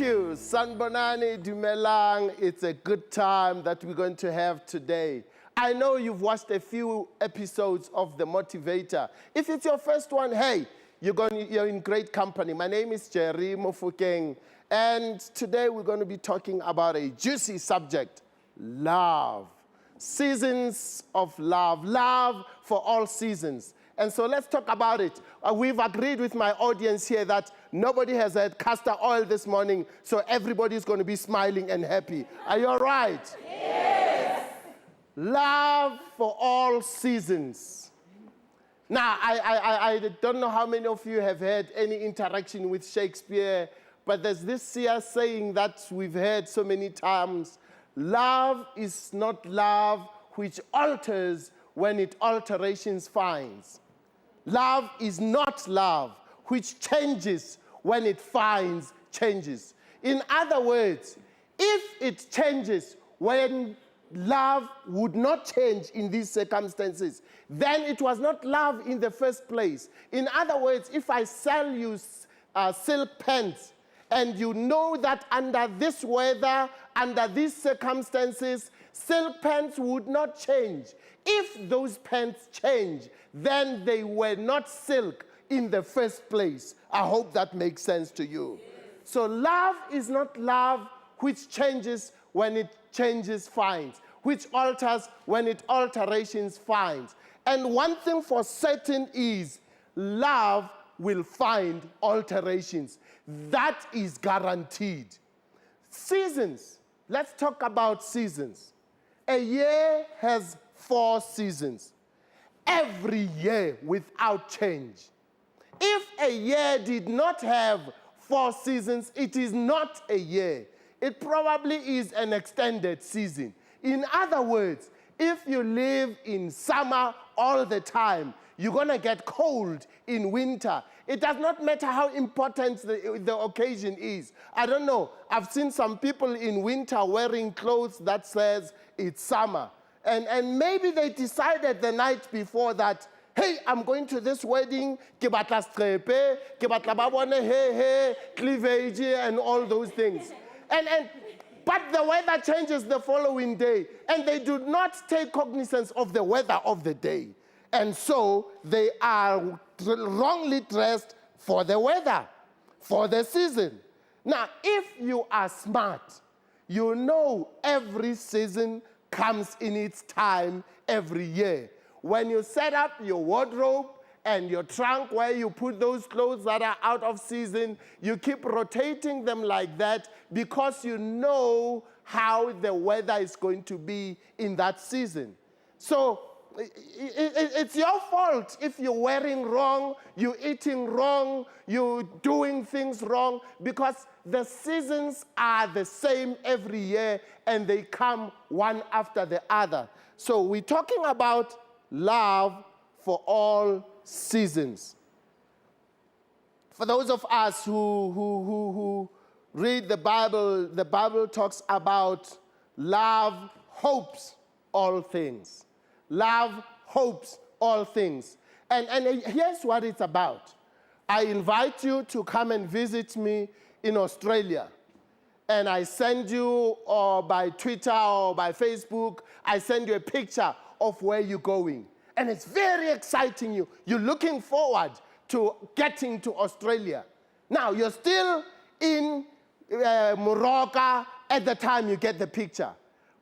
you. Sanbonani Dumelang. It's a good time that we're going to have today. I know you've watched a few episodes of The Motivator. If it's your first one, hey, you're in great company. My name is Jerry Mofokeng, and today we're going to be talking about a juicy subject, love. Seasons of love. Love for all seasons. And so let's talk about it. We've agreed with my audience here that nobody has had castor oil this morning, so everybody's going to be smiling and happy. Are you all right? Yes. Love for all seasons. Now, I don't know how many of you have had any interaction with Shakespeare, but there's this saying that we've heard so many times. Love is not love which alters when it alterations finds. Love is not love which changes when it finds changes. In other words, if it changes when love would not change in these circumstances, then it was not love in the first place. In other words, if I sell you silk pants, and you know that under this weather, under these circumstances, silk pants would not change. If those pants change, then they were not silk in the first place. I hope that makes sense to you. So love is not love which changes when it changes finds, which alters when it alterations finds. And one thing for certain is love will find alterations. That is guaranteed. Seasons. Let's talk about seasons. A year has 4 seasons. Every year without change. If a year did not have 4 seasons, it is not a year. It probably is an extended season. In other words, if you live in summer all the time, you're going to get cold in winter. It does not matter how important the occasion is. I don't know. I've seen some people in winter wearing clothes that says it's summer. And maybe they decided the night before that, hey, I'm going to this wedding, ke batla strepe, ke batla ba bone cleavage, and all those things. But the weather changes the following day, and they do not take cognizance of the weather of the day. And so they are wrongly dressed for the weather, for the season. Now, if you are smart, you know every season comes in its time every year. When you set up your wardrobe and your trunk where you put those clothes that are out of season, you keep rotating them like that because you know how the weather is going to be in that season. So it's your fault if you're wearing wrong, you're eating wrong, you're doing things wrong, because the seasons are the same every year and they come one after the other. So we're talking about love for all seasons. For those of us who read the Bible talks about love hopes all things. Love hopes all things. And here's what it's about. I invite you to come and visit me in Australia. And I send you, or by Twitter or by Facebook, I send you a picture of where you're going. And it's very exciting. You're looking forward to getting to Australia. Now, you're still in Morocco at the time you get the picture.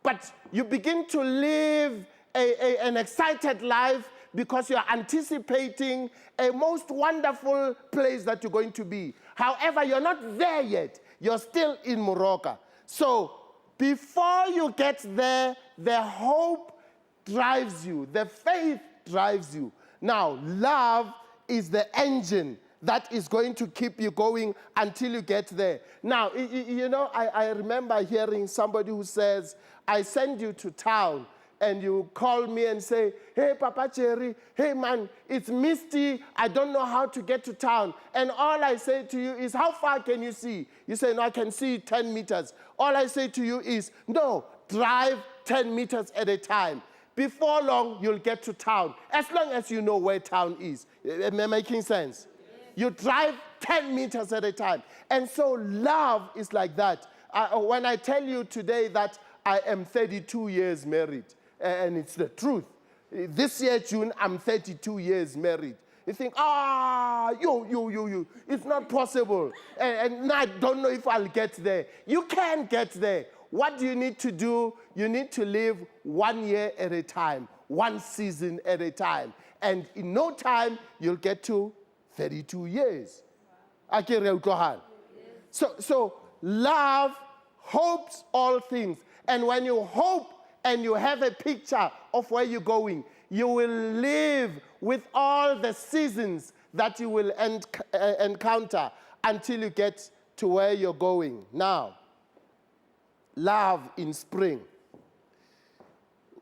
But you begin to live an excited life because you're anticipating a most wonderful place that you're going to be. However, you're not there yet. You're still in Morocco. So before you get there, the hope drives you. The faith drives you. Now, love is the engine that is going to keep you going until you get there. Now, I remember hearing somebody who says, I send you to town, and you call me and say, hey, Papa Jerry, hey, man, it's misty. I don't know how to get to town. And all I say to you is, how far can you see? You say, no, I can see 10 meters. All I say to you is, no, drive 10 meters at a time. Before long, you'll get to town, as long as you know where town is. Am I making sense? You drive 10 meters at a time. And so love is like that. When I tell you today that I am 32 years married, and it's the truth. This year, June, I'm 32 years married. You think, it's not possible. And I don't know if I'll get there. You can get there. What do you need to do? You need to live 1 year at a time, one season at a time. And in no time, you'll get to 32 years. So love hopes all things. And when you hope and you have a picture of where you're going, you will live with all the seasons that you will encounter until you get to where you're going. Now, love in spring.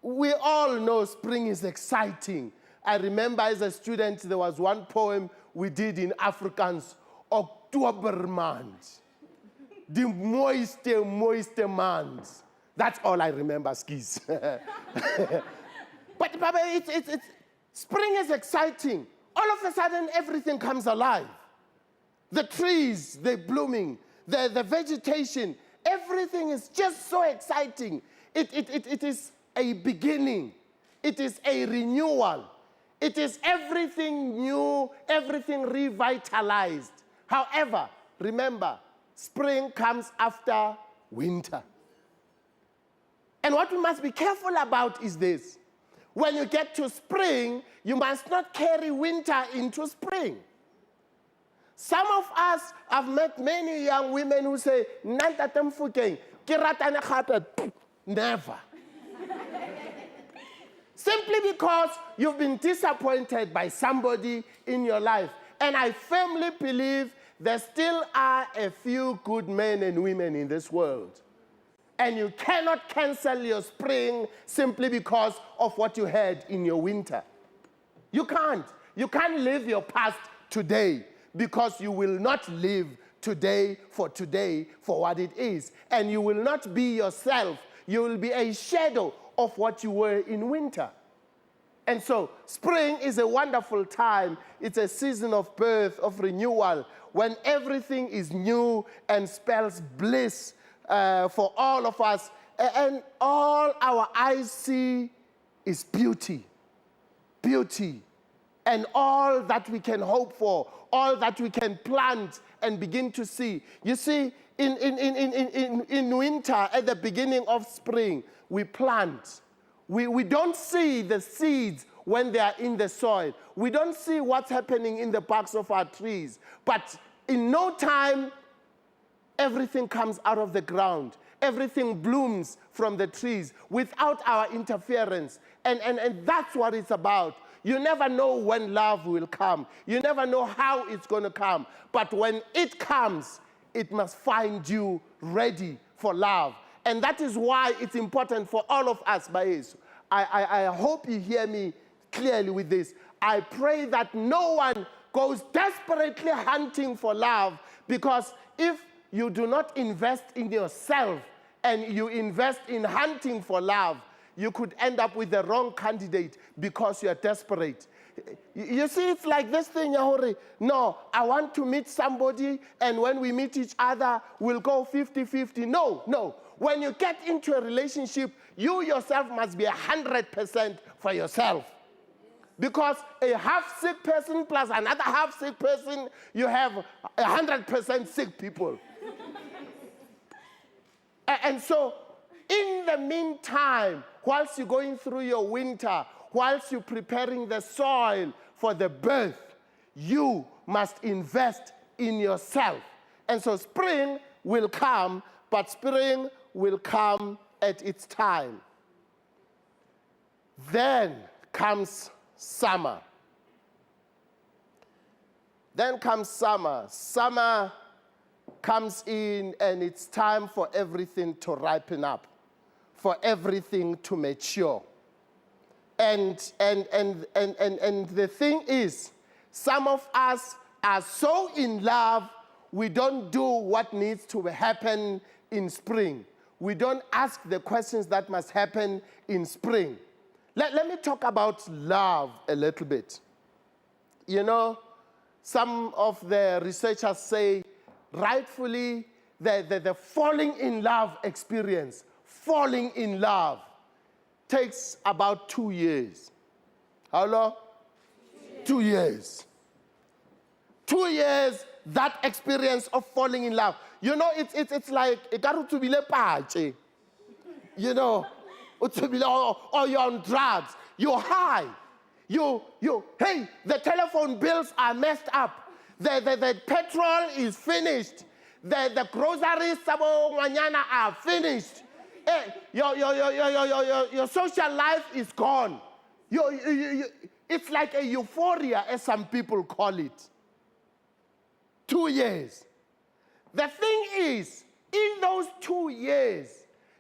We all know spring is exciting. I remember as a student, there was one poem we did in Afrikaans, October months. The moist months. That's all I remember, skis. But spring is exciting. All of a sudden, everything comes alive. The trees, they're blooming. The vegetation, everything is just so exciting. It is a beginning. It is a renewal. It is everything new, everything revitalized. However, remember, spring comes after winter. And what we must be careful about is this. When you get to spring, you must not carry winter into spring. Some of us have met many young women who say, Mofokeng, never. Simply because you've been disappointed by somebody in your life. And I firmly believe there still are a few good men and women in this world. And you cannot cancel your spring simply because of what you had in your winter. You can't. You can't live your past today because you will not live today for what it is. And you will not be yourself. You will be a shadow of what you were in winter. And so spring is a wonderful time. It's a season of birth, of renewal, when everything is new and spells bliss for all of us. And all our eyes see is beauty. Beauty. And all that we can hope for, all that we can plant and begin to see. You see, in winter, at the beginning of spring, we plant. We don't see the seeds when they are in the soil. We don't see what's happening in the barks of our trees. But in no time, everything comes out of the ground. Everything blooms from the trees without our interference. And that's what it's about. You never know when love will come. You never know how it's going to come. But when it comes, it must find you ready for love. And that is why it's important for all of us, Baesu. I hope you hear me clearly with this. I pray that no one goes desperately hunting for love, because if you do not invest in yourself and you invest in hunting for love, you could end up with the wrong candidate because you're desperate. You see, it's like this thing, Yahori. No, I want to meet somebody, and when we meet each other, we'll go 50-50. No. When you get into a relationship, you yourself must be 100% for yourself. Because a half-sick person plus another half-sick person, you have 100% sick people. And so, in the meantime, whilst you're going through your winter, whilst you're preparing the soil for the birth, you must invest in yourself. And so spring will come, but spring will come at its time. Then comes summer. Then comes summer. Summer comes in, and it's time for everything to ripen up, for everything to mature. And the thing is, some of us are so in love, we don't do what needs to happen in spring. We don't ask the questions that must happen in spring. Let me talk about love a little bit. You know, some of the researchers say, rightfully, the falling in love experience, falling in love, takes about 2 years. How long? 2 years. 2 years, that experience of falling in love. You know, it's like, you know, or you're on drugs, you're high. Hey, the telephone bills are messed up. The petrol is finished. The groceries are finished. Your social life is gone. It's like a euphoria, as some people call it. 2 years. The thing is, in those 2 years,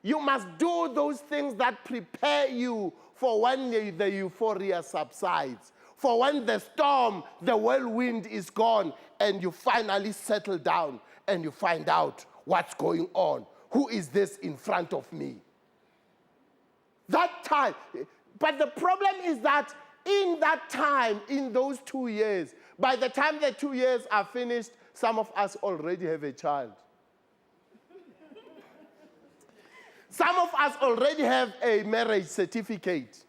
you must do those things that prepare you for when the euphoria subsides, for when the storm, the whirlwind is gone, and you finally settle down and you find out what's going on. Who is this in front of me? That time. But the problem is that in that time, in those 2 years, by the time the 2 years are finished, some of us already have a child. Some of us already have a marriage certificate.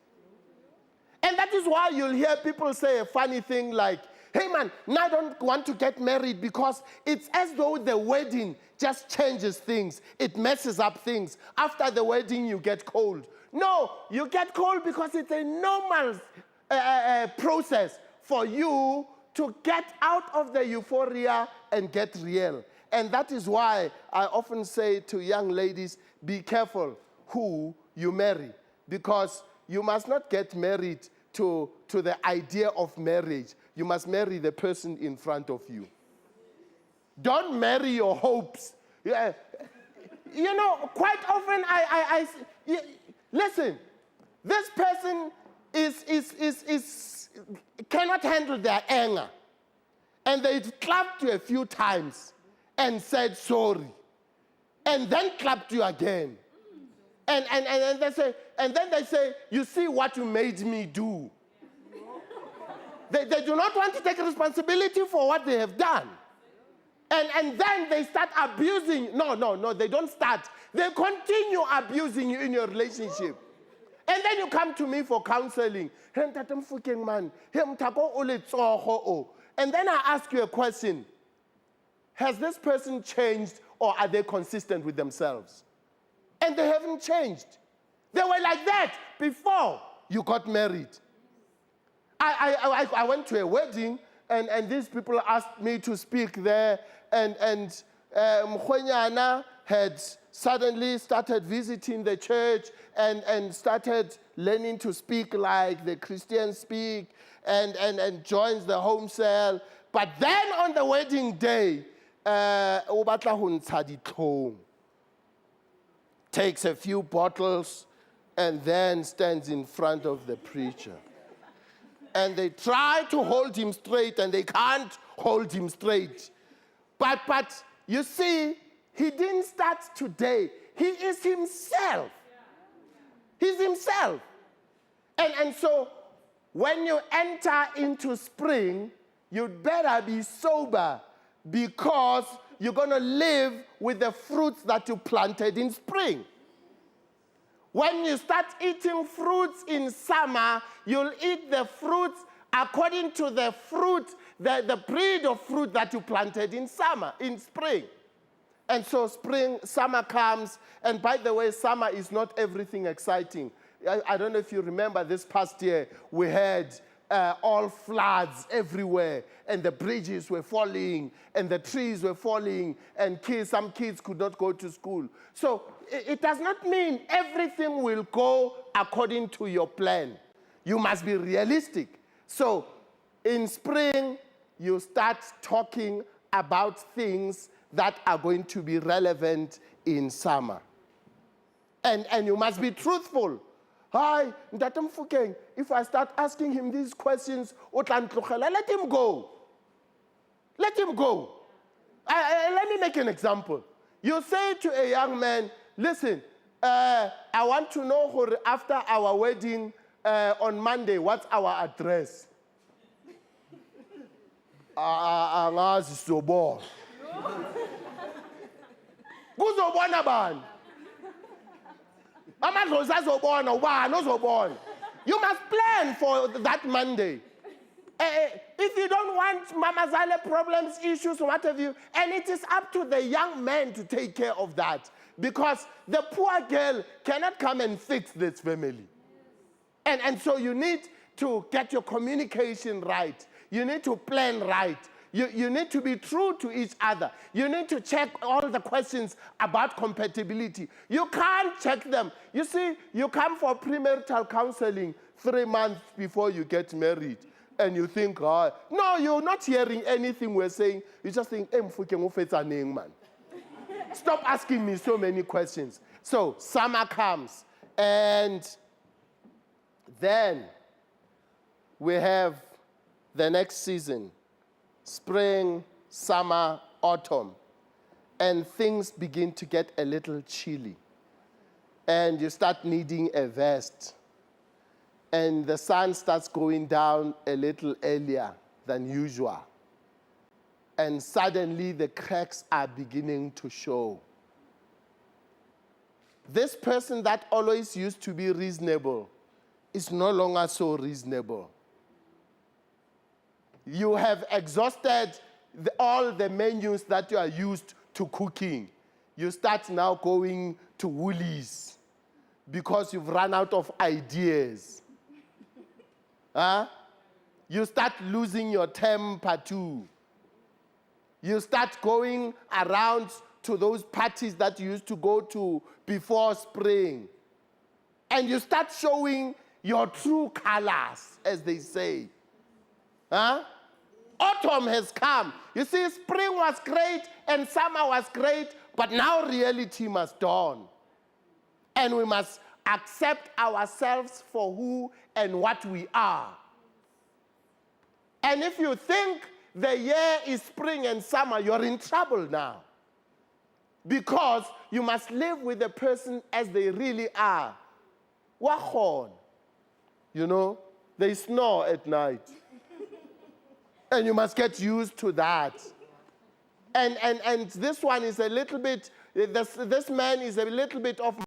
And that is why you'll hear people say a funny thing like, hey man, now I don't want to get married because it's as though the wedding just changes things. It messes up things. After the wedding, you get cold. No, you get cold because it's a normal process for you to get out of the euphoria and get real. And that is why I often say to young ladies, be careful who you marry, because you must not get married to the idea of marriage. You must marry the person in front of you. Don't marry your hopes. Yeah. You know, quite often listen, this person cannot handle their anger. And they've clapped you a few times and said sorry. And then clapped you again. And then they say, you see what you made me do. They do not want to take responsibility for what they have done. And then they start abusing. No, they don't start. They continue abusing you in your relationship. And then you come to me for counseling. And then I ask you a question. Has this person changed, or are they consistent with themselves? And they haven't changed. They were like that before you got married. I went to a wedding, and these people asked me to speak there, and Mkhwenyana had suddenly started visiting the church and started learning to speak like the Christians speak, and joins the home cell. But then on the wedding day, takes a few bottles and then stands in front of the preacher. And they try to hold him straight, and they can't hold him straight. But you see, he didn't start today. He is himself. He's himself. And so when you enter into spring, you'd better be sober, because you're going to live with the fruits that you planted in spring. When you start eating fruits in summer, you'll eat the fruits according to the fruit, the breed of fruit that you planted in spring. And so summer comes, and by the way, summer is not everything exciting. I don't know if you remember this past year, we had all floods everywhere, and the bridges were falling, and the trees were falling, and some kids could not go to school. So it does not mean everything will go according to your plan. You must be realistic. So in spring, you start talking about things that are going to be relevant in summer. And you must be truthful. Hi, Ntate Mofokeng, if I start asking him these questions, let him go. Let him go. Let me make an example. You say to a young man, listen, I want to know after our wedding on Monday, what's our address? Angazi sobona. Kuzobona bani? Amadlozi azobona, ubani ozobona. You must plan for that Monday. If you don't want Mama Zale problems, issues, what have you, and it is up to the young man to take care of that. Because the poor girl cannot come and fix this family. And so you need to get your communication right. You need to plan right. You need to be true to each other. You need to check all the questions about compatibility. You can't check them. You see, you come for premarital counseling 3 months before you get married. And you think, oh, no, you're not hearing anything we're saying. You just think, Mofokeng, man. Stop asking me so many questions. So summer comes, and then we have the next season, spring, summer, autumn, and things begin to get a little chilly. And you start needing a vest. And the sun starts going down a little earlier than usual. And suddenly the cracks are beginning to show. This person that always used to be reasonable is no longer so reasonable. You have exhausted all the menus that you are used to cooking. You start now going to Woolies because you've run out of ideas. You start losing your temper too. You start going around to those parties that you used to go to before spring. And you start showing your true colors, as they say. Autumn has come. You see, spring was great and summer was great, but now reality must dawn. And we must accept ourselves for who and what we are. And if you think the year is spring and summer, you're in trouble now. Because you must live with the person as they really are. Wahon. You know, they snore at night. And you must get used to that. And this one is a little bit, this man is a little bit of